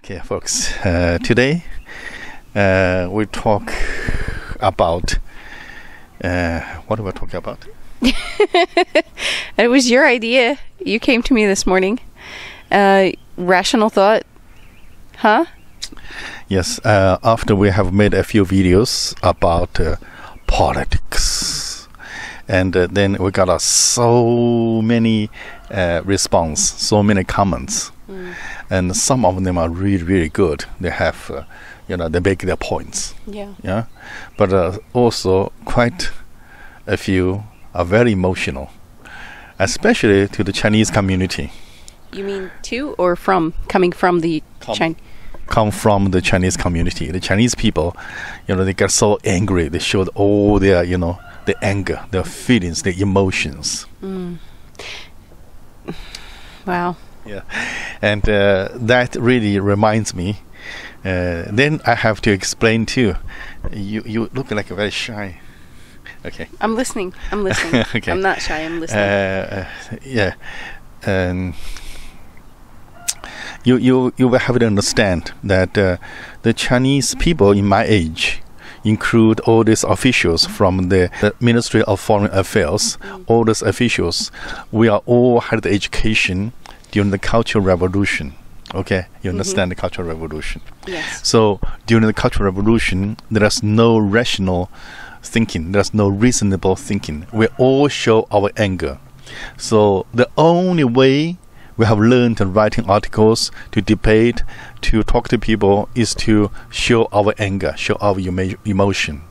Okay, folks. Today we talk about what do we talk about? It was your idea. You came to me this morning. Rational thought, huh? Yes. After we have made a few videos about politics, and then we got so many response, so many comments. And some of them are really, really good. They have, they make their points. Yeah. But also quite a few are very emotional, especially to the Chinese community. You mean to or from? Coming from the Chinese? Come from the Chinese community. The Chinese people, they get so angry. They showed all their, the anger, their feelings, their emotions. Wow. Yeah, and that really reminds me. Then I have to explain too. You look like a very shy. Okay. I'm listening. Okay. I'm not shy. I'm listening. Yeah, and you will have to understand that the Chinese people in my age include all these officials from the Ministry of Foreign Affairs. All these officials, we are all had the education during the Cultural Revolution. Okay, you understand the Cultural Revolution? Yes. So during the Cultural Revolution, there is no rational thinking. There's no reasonable thinking. We all show our anger. So the only way we have learned writing articles, to debate, to talk to people, is to show our anger, show our emotion.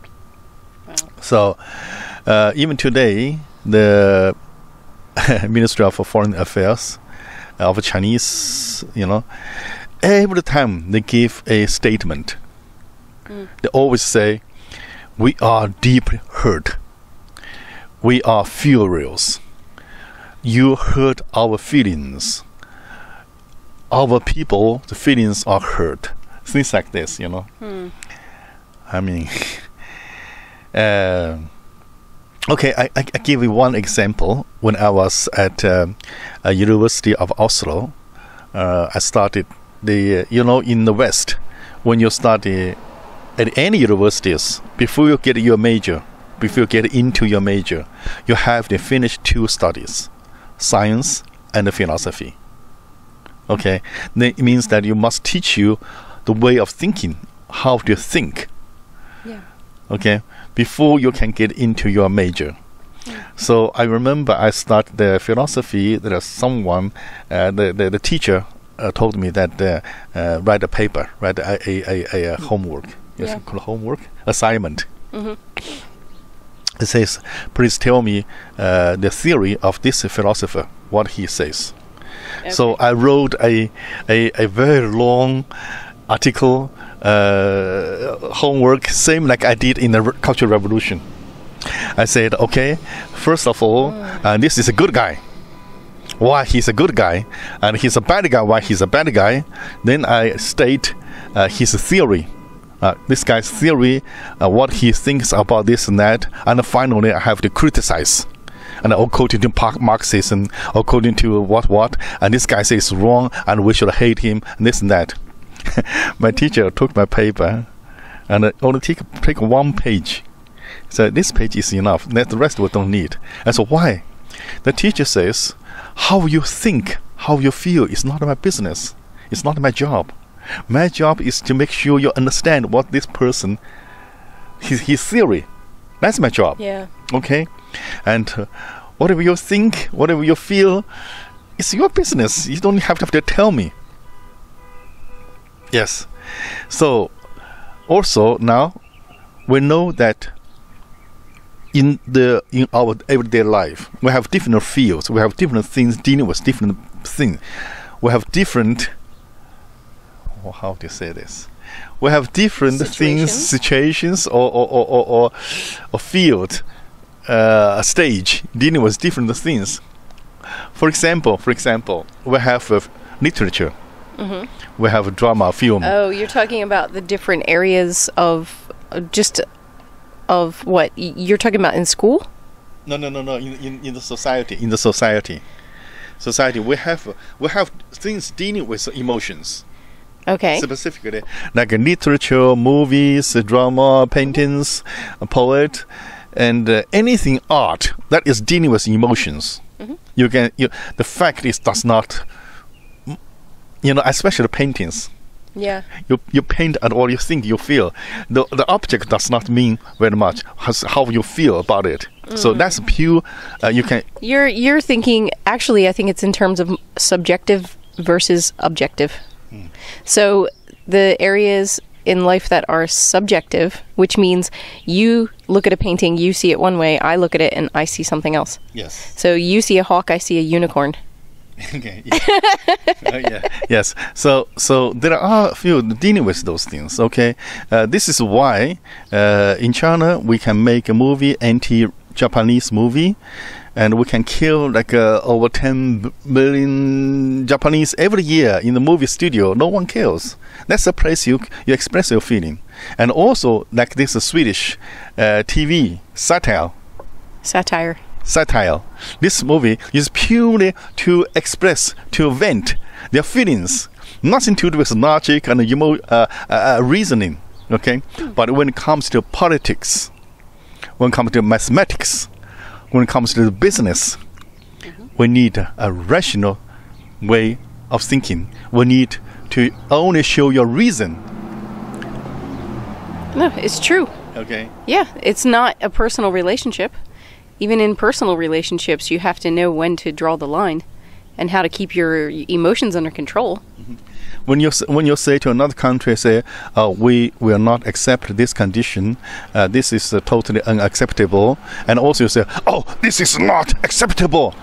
Wow. So even today, the Ministry of Foreign Affairs of Chinese, every time they give a statement, they always say, we are deeply hurt. We are furious. You hurt our feelings. Our people, the feelings are hurt. Things like this, I mean, okay, I give you one example. When I was at University of Oslo, I started in the West, when you study at any universities, before you get your major, before you get into your major, you have to finish two studies, science and philosophy. Okay, that means that you must teach you the way of thinking, how to think. Yeah. Okay, before you can get into your major. So I remember I started the philosophy. There is someone, the teacher told me that write a paper, write a homework. Yes, called homework assignment. It says, please tell me the theory of this philosopher, what he says. Okay. So I wrote a very long article, homework, same like I did in the Cultural Revolution. I said, okay, first of all, this is a good guy. Why he's a good guy, and he's a bad guy. Why he's a bad guy? Then I state his theory. This guy's theory, what he thinks about this and that, and finally I have to criticize. And according to Marxism, according to what, and this guy says wrong, and we should hate him, and this and that. My teacher took my paper, and only take one page. So this page is enough. The rest we don't need. And so why? The teacher says, how you think, how you feel is not my business. It's not my job. My job is to make sure you understand what this person, his theory. That's my job. Yeah. Okay? And whatever you think, whatever you feel, it's your business. You don't have to tell me. Yes. So, also now, we know that in our everyday life, we have different fields. We have different things dealing with different things. We have different... how to say this? We have different situations or field, stage dealing with different things. For example, we have literature. We have drama, film. Oh, you're talking about the different areas of what you're talking about in school? No. In the society. In the society, we have things dealing with emotions. Okay. Specifically, like literature, movies, drama, paintings, poet, and anything art that is dealing with emotions. The fact is does not, especially paintings. Yeah. You paint and all you think you feel. The object does not mean very much how you feel about it. So that's pure. You're thinking. Actually, I think it's in terms of subjective versus objective. So the areas in life that are subjective, which means you look at a painting, you see it one way. I look at it and I see something else. Yes. So you see a hawk, I see a unicorn. Okay. Yes. So there are a few dealing with those things. Okay. This is why in China we can make a movie, anti-Japanese movie, and we can kill like over 10 million Japanese every year in the movie studio. No one kills. That's the place you express your feeling. And also like this Swedish TV satire. This movie is purely to express, to vent their feelings. Nothing to do with logic and reasoning. Okay? But when it comes to politics, when it comes to mathematics, when it comes to the business, we need a rational way of thinking. We need to only show your reason. No, it's true. Okay. Yeah, it's not a personal relationship. Even in personal relationships, you have to know when to draw the line and how to keep your emotions under control. When you say to another country, say, we will not accept this condition, this is totally unacceptable, and also you say, oh, this is not acceptable,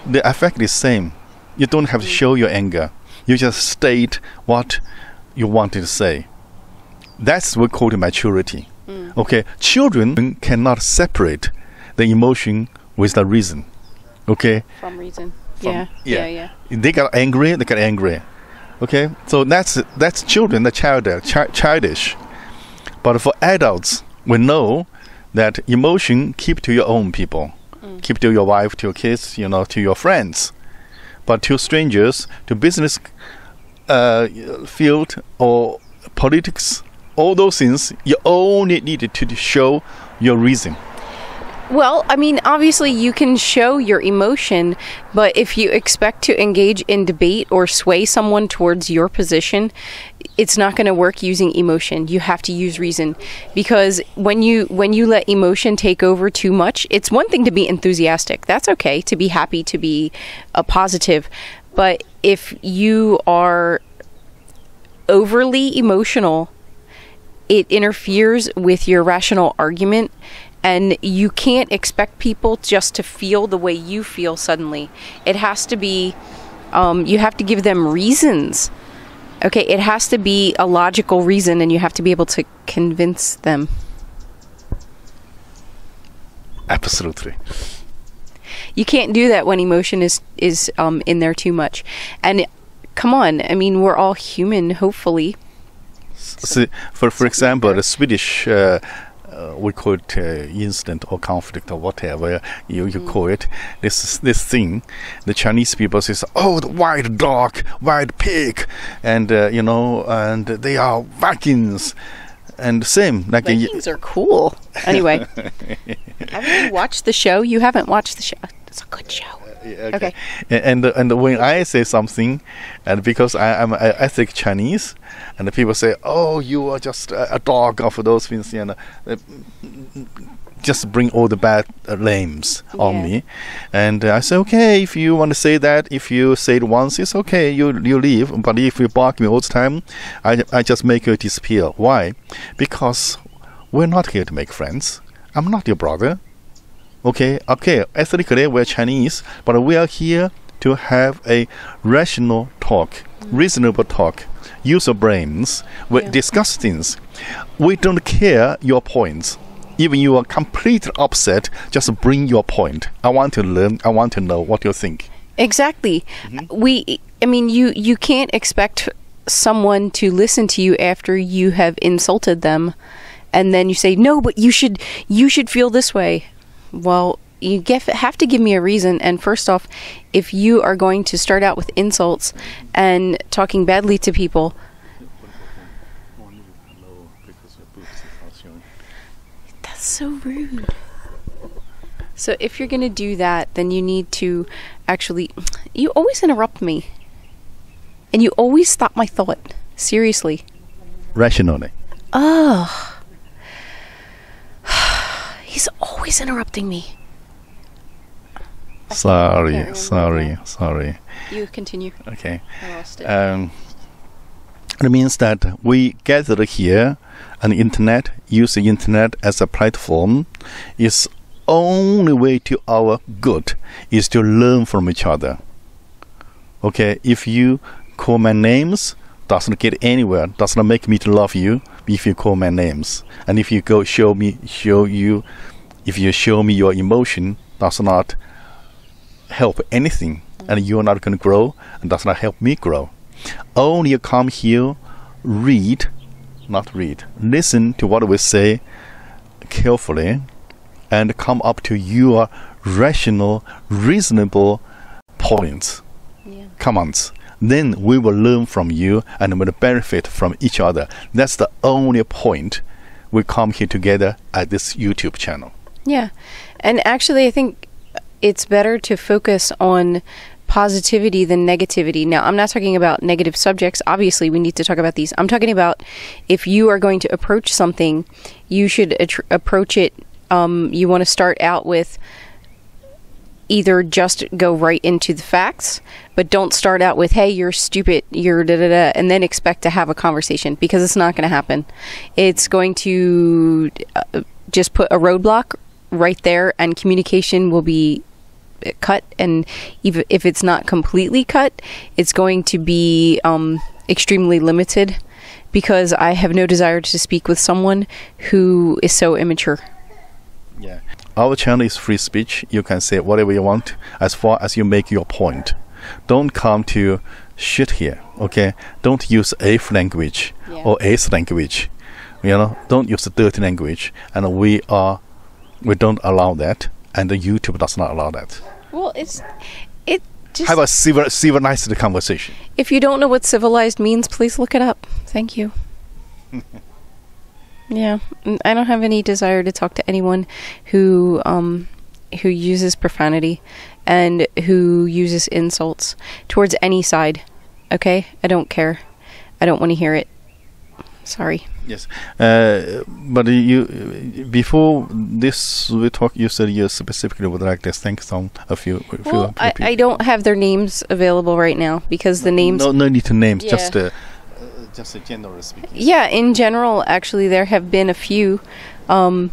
the effect is same. You don't have to show your anger. You just state what you wanted to say. That's what we call maturity. Okay, children cannot separate the emotion with the reason. Okay? From reason. Yeah. They got angry, they got angry. Okay? So that's children, the childish. But for adults, we know that emotion keep to your own people. Keep to your wife, to your kids, to your friends. But to strangers, to business field or politics, all those things, you only need to show your reason. Well, I mean, obviously you can show your emotion, but if you expect to engage in debate or sway someone towards your position, it's not going to work using emotion. You have to use reason, because when you let emotion take over too much, it's one thing to be enthusiastic. That's okay, to be happy, to be positive. But if you are overly emotional, it interferes with your rational argument. And you can't expect people just to feel the way you feel suddenly. It has to be, you have to give them reasons. Okay, it has to be a logical reason, and you have to be able to convince them. Absolutely. You can't do that when emotion is in there too much. And come on, I mean, we're all human, hopefully. So, for example, the Swedish... we call it incident or conflict or whatever you call it. This thing, the Chinese people say, "Oh, the wild dog, wild pig," and and they are Vikings. And same, like Vikings are cool. Anyway, haven't you watched the show? You haven't watched the show. It's a good show. Okay. And when I say something, and because I'm an ethnic Chinese, and the people say, "Oh, you are just a dog," of those things, just bring all the bad names on me. And I say, okay, if you want to say that, if you say it once, it's okay, you leave. But if you bark me all the time, I just make you disappear. Why? Because we're not here to make friends. I'm not your brother. Okay, ethnically we're Chinese, but we are here to have a rational talk, reasonable talk. Use your brains. We discuss things. We don't care your points. Even you are completely upset, just bring your point. I want to learn. I want to know what you think. Exactly. You can't expect someone to listen to you after you have insulted them, and then you say, "No, but you should feel this way." Well, you have to give me a reason. And first off, if you are going to start out with insults and talking badly to people, That's so rude. So if you're going to do that, then you need to actually... You always interrupt me. And you always stop my thought. Seriously. Rationally. Oh. He's always interrupting me. Sorry. You continue. Okay. I lost it. It means that we gather here on the internet, use the internet as a platform. Is only way to our good is to learn from each other. Okay, if you call my names, doesn't get anywhere, does not make me to love you if you call my names. And if you go show me your emotion, does not help anything, and you're not going to grow, and does not help me grow. Only come here, listen to what we say carefully, and come up to your rational, reasonable points, comments. Then we will learn from you and will benefit from each other. That's the only point we come here together at this YouTube channel. Yeah. And actually, I think it's better to focus on positivity than negativity. Now, I'm not talking about negative subjects. Obviously, we need to talk about these. I'm talking about if you are going to approach something, you should approach it. You want to start out with either just go right into the facts, but don't start out with, hey, you're stupid, you're da-da-da, and then expect to have a conversation, because it's not going to happen. It's going to just put a roadblock right there, and communication will be cut. And even if it's not completely cut, it's going to be extremely limited, because I have no desire to speak with someone who is so immature. Yeah. Our channel is free speech. You can say whatever you want as far as you make your point. Don't come to shit here, okay? Don't use F language or S language. Don't use the dirty language. And we don't allow that, and the YouTube does not allow that. Well, just have a civilized conversation. If you don't know what civilized means, please look it up. Thank you. Yeah, I don't have any desire to talk to anyone who uses profanity and who uses insults towards any side. Okay? I don't care. I don't want to hear it. Sorry. Yes. But before this we talk, you said you specifically would like to thank a few people. I don't have their names available right now, because the names... No need to names, just generally speaking. Yeah, in general, actually, there have been a few of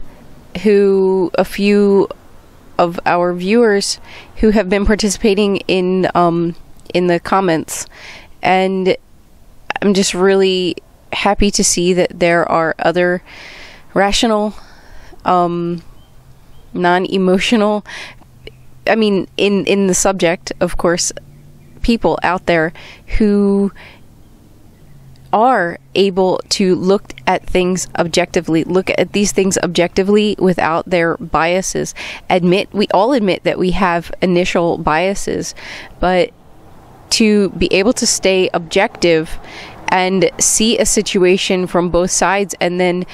our viewers who have been participating in the comments, and I'm just really happy to see that there are other rational, non-emotional, I mean, in the subject, of course, people out there who are able to look at things objectively, look at these things objectively without their biases. We all admit that we have initial biases, but to be able to stay objective and see a situation from both sides and then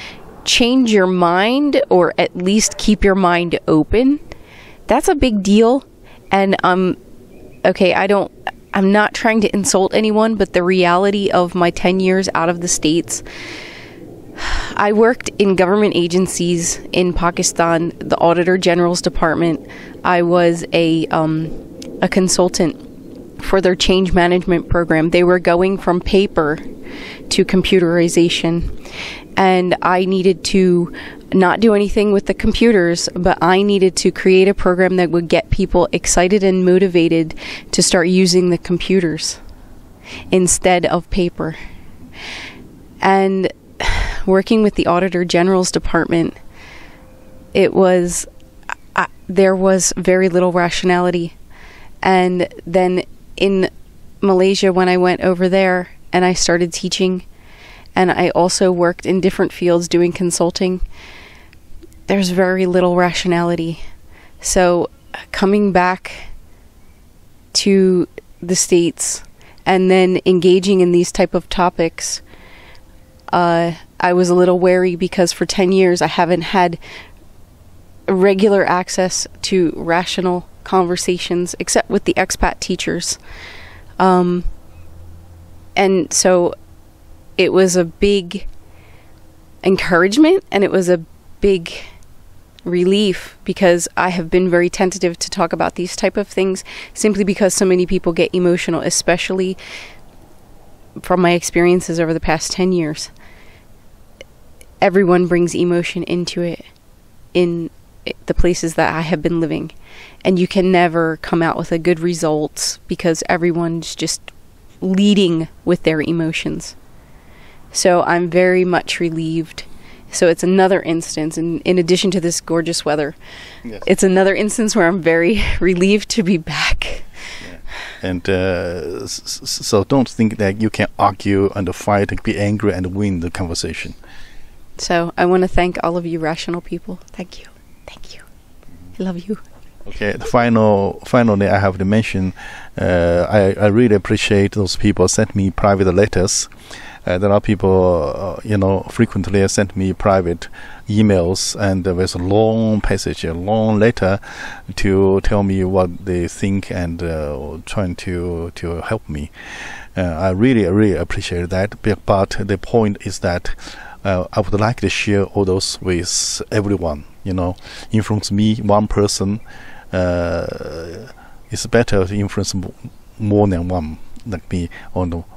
change your mind, or at least keep your mind open, that's a big deal. And I'm not trying to insult anyone, but the reality of my 10 years out of the States, I worked in government agencies in Pakistan, the Auditor General's Department. I was a consultant for their change management program. They were going from paper to computerization, and I needed to not do anything with the computers, but I needed to create a program that would get people excited and motivated to start using the computers instead of paper. And working with the Auditor General's Department, there was very little rationality. And then in Malaysia, when I went over there and I started teaching, and I also worked in different fields doing consulting, there's very little rationality. So coming back to the States and then engaging in these type of topics, I was a little wary, because for 10 years I haven't had regular access to rational conversations, except with the expat teachers. And so it was a big encouragement, and it was a big relief, because I have been very tentative to talk about these type of things simply because so many people get emotional, especially from my experiences over the past 10 years. Everyone brings emotion into it in the places that I have been living, and you can never come out with a good result because everyone's just leading with their emotions. So I'm very much relieved. So it's another instance, in addition to this gorgeous weather, yes, it's another instance where I'm very relieved to be back. Yeah. And so don't think that you can argue and fight and be angry and win the conversation. So I want to thank all of you rational people. Thank you. Thank you. I love you. Okay, finally, I have to mention, I really appreciate those people sent me private letters. There are people, frequently send me private emails, and there was a long passage, a long letter to tell me what they think and trying to help me. I really appreciate that. But the point is that I would like to share all those with everyone. Influence me, one person. It's better to influence more than one. Like me,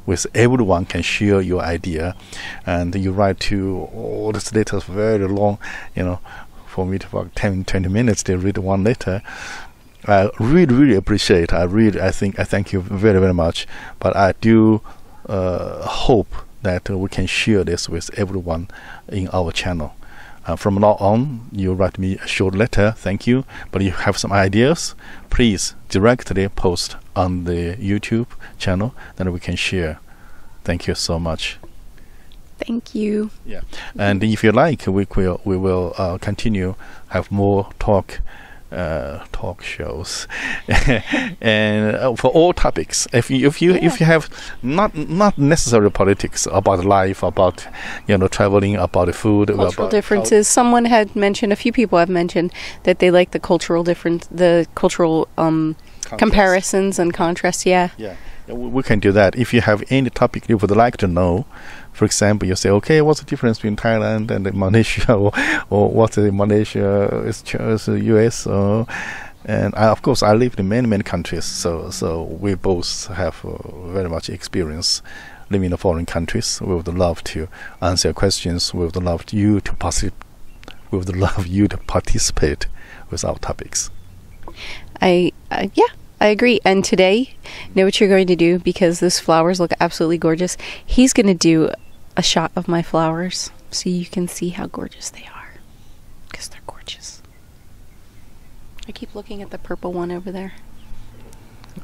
with everyone can share your idea, and you write to all these letters very long, for me to work 10-20 minutes to read one letter. I really appreciate. I thank you very much. But I do hope that we can share this with everyone in our channel. From now on, you write me a short letter, thank you, but you have some ideas, please directly post on the YouTube channel, then we can share. Thank you so much. Thank you. Yeah, and if you like, we will continue, have more talk shows, and for all topics. If you have not necessarily politics, about life, about traveling, about the food, cultural differences. Someone had mentioned, a few people have mentioned that they like the cultural comparisons and contrasts. Yeah, we can do that. If you have any topic you would like to know, for example, you say, okay, what's the difference between Thailand and Malaysia, or what's the Malaysia is US, and of course I lived in many countries, so we both have very much experience living in foreign countries. We would love to answer questions. We would love you to participate with our topics. I agree. And today, know what you're going to do, because those flowers look absolutely gorgeous. He's going to do a shot of my flowers so you can see how gorgeous they are, because they're gorgeous. I keep looking at the purple one over there.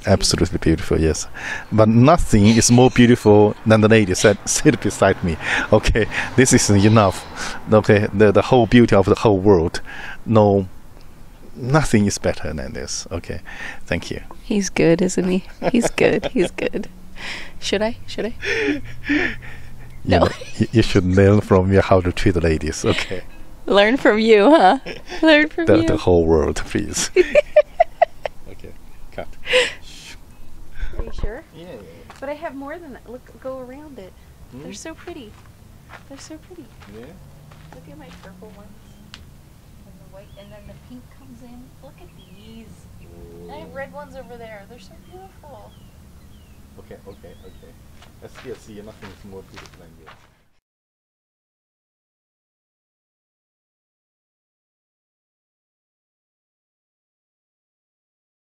Absolutely beautiful, yes. But nothing is more beautiful than the lady sit beside me. Okay, this is enough. Okay, the whole beauty of the whole world. No, nothing is better than this. Okay, thank you. He's good, isn't he? He's good. He's good. Should I? No. You should learn from me how to treat ladies. Okay. Learn from you, huh? Learn from you. The whole world, please. Okay, cut. Are you sure? Yeah. But I have more than that. Look, go around it. They're so pretty. They're so pretty. Yeah. Look at my purple ones. And the white, and then the pink comes in. Look at these. And I have red ones over there. They're so beautiful. Okay. I still see nothing is more beautiful than you.